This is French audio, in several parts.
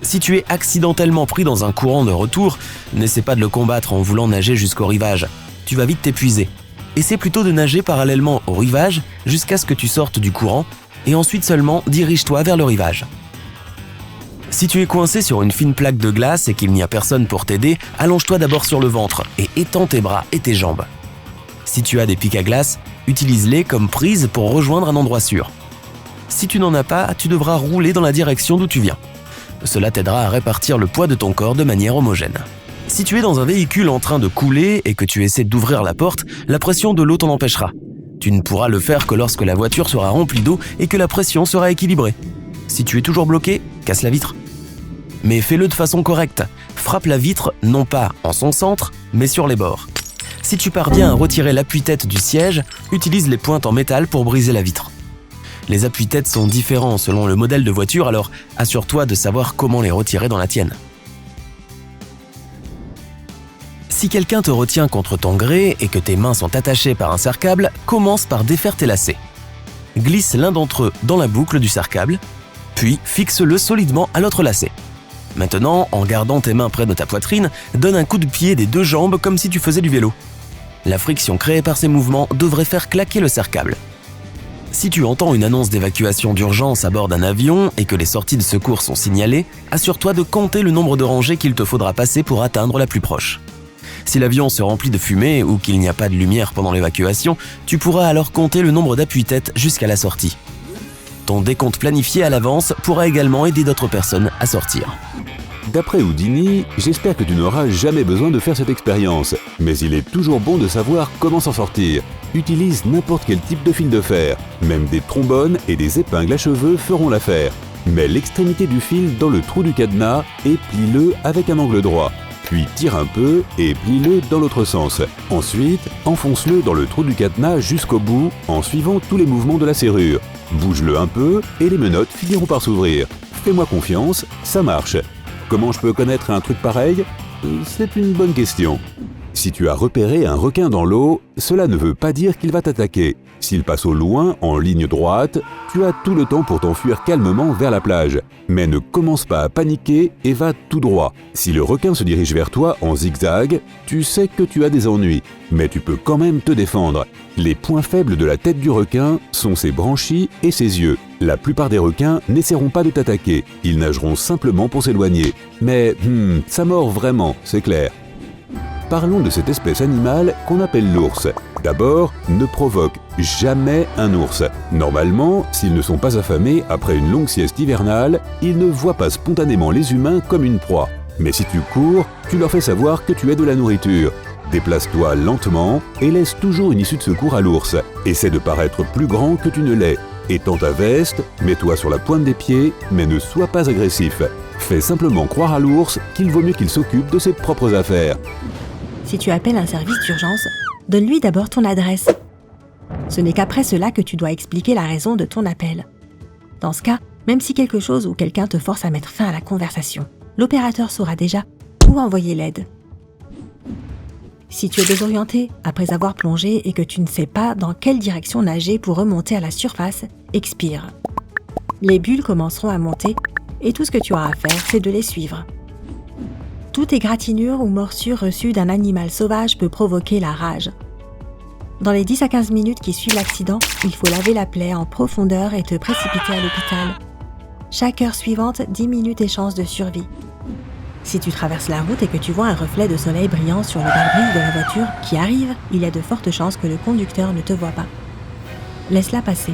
Si tu es accidentellement pris dans un courant de retour, n'essaie pas de le combattre en voulant nager jusqu'au rivage. Tu vas vite t'épuiser. Essaie plutôt de nager parallèlement au rivage jusqu'à ce que tu sortes du courant et ensuite seulement dirige-toi vers le rivage. Si tu es coincé sur une fine plaque de glace et qu'il n'y a personne pour t'aider, allonge-toi d'abord sur le ventre et étends tes bras et tes jambes. Si tu as des pics à glace, utilise-les comme prise pour rejoindre un endroit sûr. Si tu n'en as pas, tu devras rouler dans la direction d'où tu viens. Cela t'aidera à répartir le poids de ton corps de manière homogène. Si tu es dans un véhicule en train de couler et que tu essaies d'ouvrir la porte, la pression de l'eau t'en empêchera. Tu ne pourras le faire que lorsque la voiture sera remplie d'eau et que la pression sera équilibrée. Si tu es toujours bloqué, casse la vitre. Mais fais-le de façon correcte. Frappe la vitre non pas en son centre, mais sur les bords. Si tu parviens à retirer l'appui-tête du siège, utilise les pointes en métal pour briser la vitre. Les appuis-têtes sont différents selon le modèle de voiture, alors assure-toi de savoir comment les retirer dans la tienne. Si quelqu'un te retient contre ton gré et que tes mains sont attachées par un serre-câble, commence par défaire tes lacets. Glisse l'un d'entre eux dans la boucle du serre-câble, puis fixe-le solidement à l'autre lacet. Maintenant, en gardant tes mains près de ta poitrine, donne un coup de pied des deux jambes comme si tu faisais du vélo. La friction créée par ces mouvements devrait faire claquer le serre-câble. Si tu entends une annonce d'évacuation d'urgence à bord d'un avion et que les sorties de secours sont signalées, assure-toi de compter le nombre de rangées qu'il te faudra passer pour atteindre la plus proche. Si l'avion se remplit de fumée ou qu'il n'y a pas de lumière pendant l'évacuation, tu pourras alors compter le nombre d'appuis-têtes jusqu'à la sortie. Ton décompte planifié à l'avance pourra également aider d'autres personnes à sortir. D'après Houdini, j'espère que tu n'auras jamais besoin de faire cette expérience, mais il est toujours bon de savoir comment s'en sortir. Utilise n'importe quel type de fil de fer, même des trombones et des épingles à cheveux feront l'affaire. Mets l'extrémité du fil dans le trou du cadenas et plie-le avec un angle droit. Puis tire un peu et plie-le dans l'autre sens. Ensuite, enfonce-le dans le trou du cadenas jusqu'au bout en suivant tous les mouvements de la serrure. Bouge-le un peu et les menottes finiront par s'ouvrir. Fais-moi confiance, ça marche. Comment je peux connaître un truc pareil ? C'est une bonne question. Si tu as repéré un requin dans l'eau, cela ne veut pas dire qu'il va t'attaquer. S'il passe au loin, en ligne droite, tu as tout le temps pour t'enfuir calmement vers la plage. Mais ne commence pas à paniquer et va tout droit. Si le requin se dirige vers toi en zigzag, tu sais que tu as des ennuis, mais tu peux quand même te défendre. Les points faibles de la tête du requin sont ses branchies et ses yeux. La plupart des requins n'essaieront pas de t'attaquer, ils nageront simplement pour s'éloigner. Mais ça mord vraiment, c'est clair. Parlons de cette espèce animale qu'on appelle l'ours. D'abord, ne provoque jamais un ours. Normalement, s'ils ne sont pas affamés après une longue sieste hivernale, ils ne voient pas spontanément les humains comme une proie. Mais si tu cours, tu leur fais savoir que tu es de la nourriture. Déplace-toi lentement et laisse toujours une issue de secours à l'ours. Essaie de paraître plus grand que tu ne l'es. Étends ta veste, mets-toi sur la pointe des pieds, mais ne sois pas agressif. Fais simplement croire à l'ours qu'il vaut mieux qu'il s'occupe de ses propres affaires. Si tu appelles un service d'urgence, donne-lui d'abord ton adresse. Ce n'est qu'après cela que tu dois expliquer la raison de ton appel. Dans ce cas, même si quelque chose ou quelqu'un te force à mettre fin à la conversation, l'opérateur saura déjà où envoyer l'aide. Si tu es désorienté après avoir plongé et que tu ne sais pas dans quelle direction nager pour remonter à la surface, expire. Les bulles commenceront à monter et tout ce que tu auras à faire, c'est de les suivre. Toute égratignure ou morsure reçue d'un animal sauvage peut provoquer la rage. Dans les 10 à 15 minutes qui suivent l'accident, il faut laver la plaie en profondeur et te précipiter à l'hôpital. Chaque heure suivante diminue tes chances de survie. Si tu traverses la route et que tu vois un reflet de soleil brillant sur le pare-brise de la voiture qui arrive, il y a de fortes chances que le conducteur ne te voie pas. Laisse-la passer,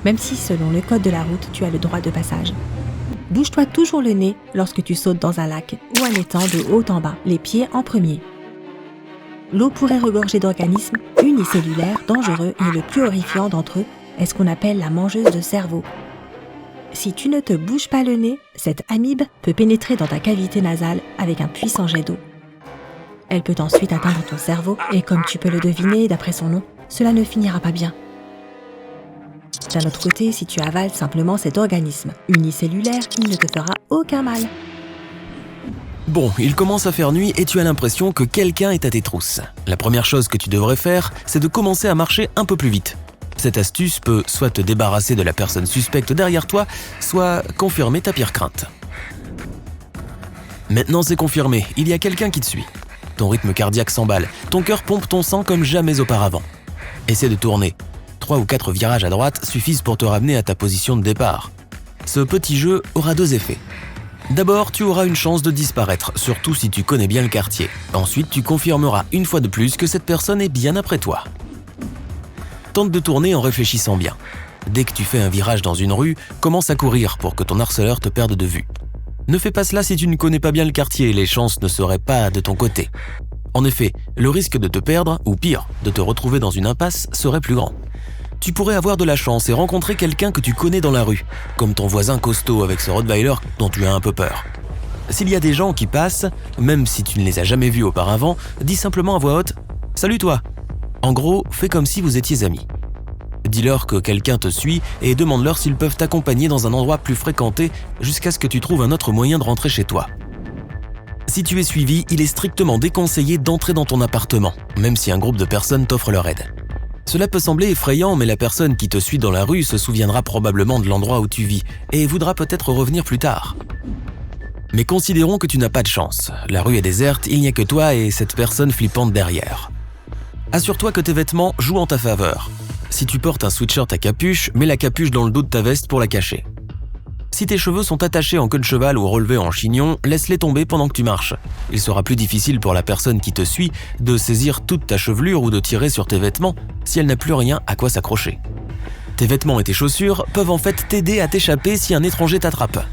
même si selon le code de la route, tu as le droit de passage. Bouge-toi toujours le nez lorsque tu sautes dans un lac ou un étang de haut en bas, les pieds en premier. L'eau pourrait regorger d'organismes unicellulaires dangereux et le plus horrifiant d'entre eux est ce qu'on appelle la mangeuse de cerveau. Si tu ne te bouges pas le nez, cette amibe peut pénétrer dans ta cavité nasale avec un puissant jet d'eau. Elle peut ensuite atteindre ton cerveau et comme tu peux le deviner d'après son nom, cela ne finira pas bien. D'un autre côté, si tu avales simplement cet organisme unicellulaire, il ne te fera aucun mal. Bon, il commence à faire nuit et tu as l'impression que quelqu'un est à tes trousses. La première chose que tu devrais faire, c'est de commencer à marcher un peu plus vite. Cette astuce peut soit te débarrasser de la personne suspecte derrière toi, soit confirmer ta pire crainte. Maintenant c'est confirmé, il y a quelqu'un qui te suit. Ton rythme cardiaque s'emballe, ton cœur pompe ton sang comme jamais auparavant. Essaie de tourner. 3 ou 4 virages à droite suffisent pour te ramener à ta position de départ. Ce petit jeu aura 2 effets. D'abord, tu auras une chance de disparaître, surtout si tu connais bien le quartier. Ensuite, tu confirmeras une fois de plus que cette personne est bien après toi. Tente de tourner en réfléchissant bien. Dès que tu fais un virage dans une rue, commence à courir pour que ton harceleur te perde de vue. Ne fais pas cela si tu ne connais pas bien le quartier, les chances ne seraient pas de ton côté. En effet, le risque de te perdre, ou pire, de te retrouver dans une impasse, serait plus grand. Tu pourrais avoir de la chance et rencontrer quelqu'un que tu connais dans la rue, comme ton voisin costaud avec ce Rottweiler dont tu as un peu peur. S'il y a des gens qui passent, même si tu ne les as jamais vus auparavant, dis simplement à voix haute « Salut toi !» En gros, fais comme si vous étiez amis. Dis-leur que quelqu'un te suit et demande-leur s'ils peuvent t'accompagner dans un endroit plus fréquenté jusqu'à ce que tu trouves un autre moyen de rentrer chez toi. Si tu es suivi, il est strictement déconseillé d'entrer dans ton appartement, même si un groupe de personnes t'offre leur aide. Cela peut sembler effrayant, mais la personne qui te suit dans la rue se souviendra probablement de l'endroit où tu vis et voudra peut-être revenir plus tard. Mais considérons que tu n'as pas de chance. La rue est déserte, il n'y a que toi et cette personne flippante derrière. Assure-toi que tes vêtements jouent en ta faveur. Si tu portes un sweatshirt à capuche, mets la capuche dans le dos de ta veste pour la cacher. Si tes cheveux sont attachés en queue de cheval ou relevés en chignon, laisse-les tomber pendant que tu marches. Il sera plus difficile pour la personne qui te suit de saisir toute ta chevelure ou de tirer sur tes vêtements si elle n'a plus rien à quoi s'accrocher. Tes vêtements et tes chaussures peuvent en fait t'aider à t'échapper si un étranger t'attrape.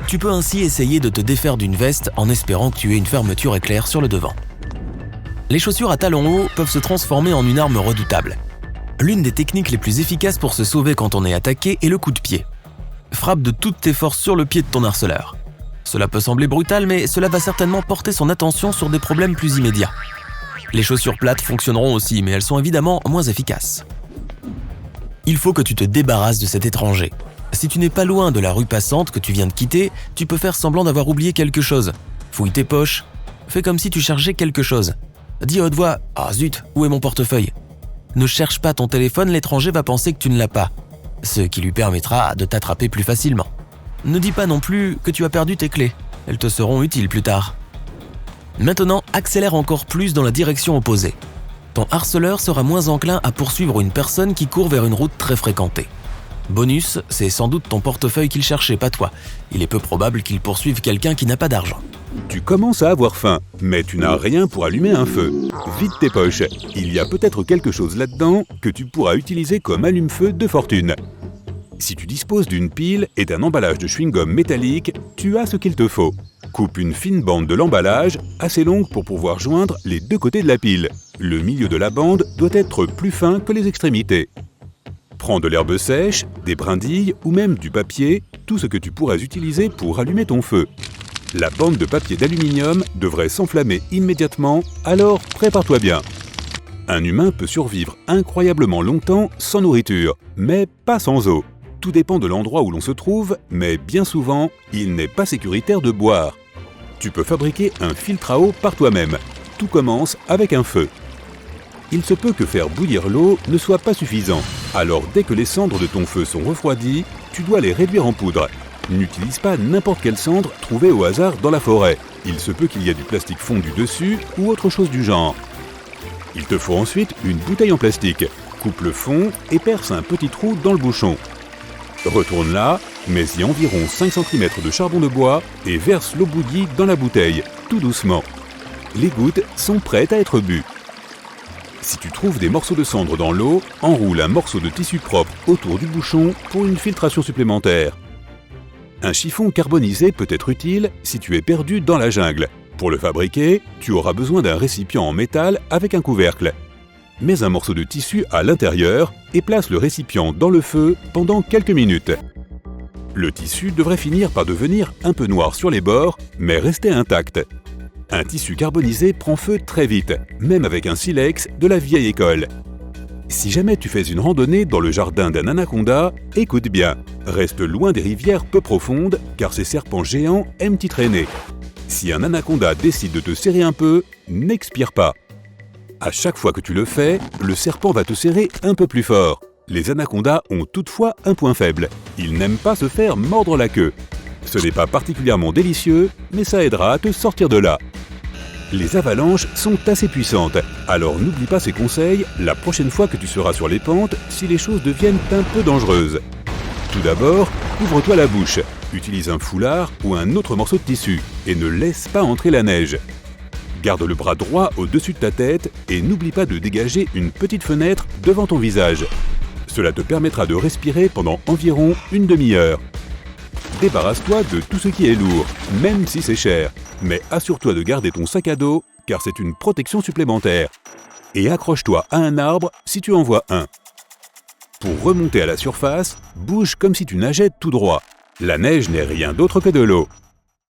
Tu peux ainsi essayer de te défaire d'une veste en espérant que tu aies une fermeture éclair sur le devant. Les chaussures à talons hauts peuvent se transformer en une arme redoutable. L'une des techniques les plus efficaces pour se sauver quand on est attaqué est le coup de pied. Frappe de toutes tes forces sur le pied de ton harceleur. Cela peut sembler brutal, mais cela va certainement porter son attention sur des problèmes plus immédiats. Les chaussures plates fonctionneront aussi, mais elles sont évidemment moins efficaces. Il faut que tu te débarrasses de cet étranger. Si tu n'es pas loin de la rue passante que tu viens de quitter, tu peux faire semblant d'avoir oublié quelque chose. Fouille tes poches. Fais comme si tu cherchais quelque chose. Dis à haute voix « Ah zut, où est mon portefeuille ?» Ne cherche pas ton téléphone, l'étranger va penser que tu ne l'as pas, ce qui lui permettra de t'attraper plus facilement. Ne dis pas non plus que tu as perdu tes clés, elles te seront utiles plus tard. Maintenant, accélère encore plus dans la direction opposée. Ton harceleur sera moins enclin à poursuivre une personne qui court vers une route très fréquentée. Bonus, c'est sans doute ton portefeuille qu'il cherchait, pas toi. Il est peu probable qu'il poursuive quelqu'un qui n'a pas d'argent. Tu commences à avoir faim, mais tu n'as rien pour allumer un feu. Vide tes poches, il y a peut-être quelque chose là-dedans que tu pourras utiliser comme allume-feu de fortune. Si tu disposes d'une pile et d'un emballage de chewing-gum métallique, tu as ce qu'il te faut. Coupe une fine bande de l'emballage, assez longue pour pouvoir joindre les 2 côtés de la pile. Le milieu de la bande doit être plus fin que les extrémités. Prends de l'herbe sèche, des brindilles ou même du papier, tout ce que tu pourras utiliser pour allumer ton feu. La bande de papier d'aluminium devrait s'enflammer immédiatement, alors prépare-toi bien. Un humain peut survivre incroyablement longtemps sans nourriture, mais pas sans eau. Tout dépend de l'endroit où l'on se trouve, mais bien souvent, il n'est pas sécuritaire de boire. Tu peux fabriquer un filtre à eau par toi-même. Tout commence avec un feu. Il se peut que faire bouillir l'eau ne soit pas suffisant. Alors dès que les cendres de ton feu sont refroidies, tu dois les réduire en poudre. N'utilise pas n'importe quelle cendre trouvée au hasard dans la forêt. Il se peut qu'il y ait du plastique fondu dessus ou autre chose du genre. Il te faut ensuite une bouteille en plastique. Coupe le fond et perce un petit trou dans le bouchon. Retourne-la, mets-y environ 5 cm de charbon de bois et verse l'eau bouillie dans la bouteille, tout doucement. Les gouttes sont prêtes à être bues. Si tu trouves des morceaux de cendre dans l'eau, enroule un morceau de tissu propre autour du bouchon pour une filtration supplémentaire. Un chiffon carbonisé peut être utile si tu es perdu dans la jungle. Pour le fabriquer, tu auras besoin d'un récipient en métal avec un couvercle. Mets un morceau de tissu à l'intérieur et place le récipient dans le feu pendant quelques minutes. Le tissu devrait finir par devenir un peu noir sur les bords, mais rester intact. Un tissu carbonisé prend feu très vite, même avec un silex de la vieille école. Si jamais tu fais une randonnée dans le jardin d'un anaconda, écoute bien, reste loin des rivières peu profondes car ces serpents géants aiment y traîner. Si un anaconda décide de te serrer un peu, n'expire pas. À chaque fois que tu le fais, le serpent va te serrer un peu plus fort. Les anacondas ont toutefois un point faible, ils n'aiment pas se faire mordre la queue. Ce n'est pas particulièrement délicieux, mais ça aidera à te sortir de là. Les avalanches sont assez puissantes, alors n'oublie pas ces conseils la prochaine fois que tu seras sur les pentes si les choses deviennent un peu dangereuses. Tout d'abord, ouvre-toi la bouche, utilise un foulard ou un autre morceau de tissu et ne laisse pas entrer la neige. Garde le bras droit au-dessus de ta tête et n'oublie pas de dégager une petite fenêtre devant ton visage. Cela te permettra de respirer pendant environ une demi-heure. Débarrasse-toi de tout ce qui est lourd, même si c'est cher, mais assure-toi de garder ton sac à dos car c'est une protection supplémentaire. Et accroche-toi à un arbre si tu en vois un. Pour remonter à la surface, bouge comme si tu nageais tout droit. La neige n'est rien d'autre que de l'eau.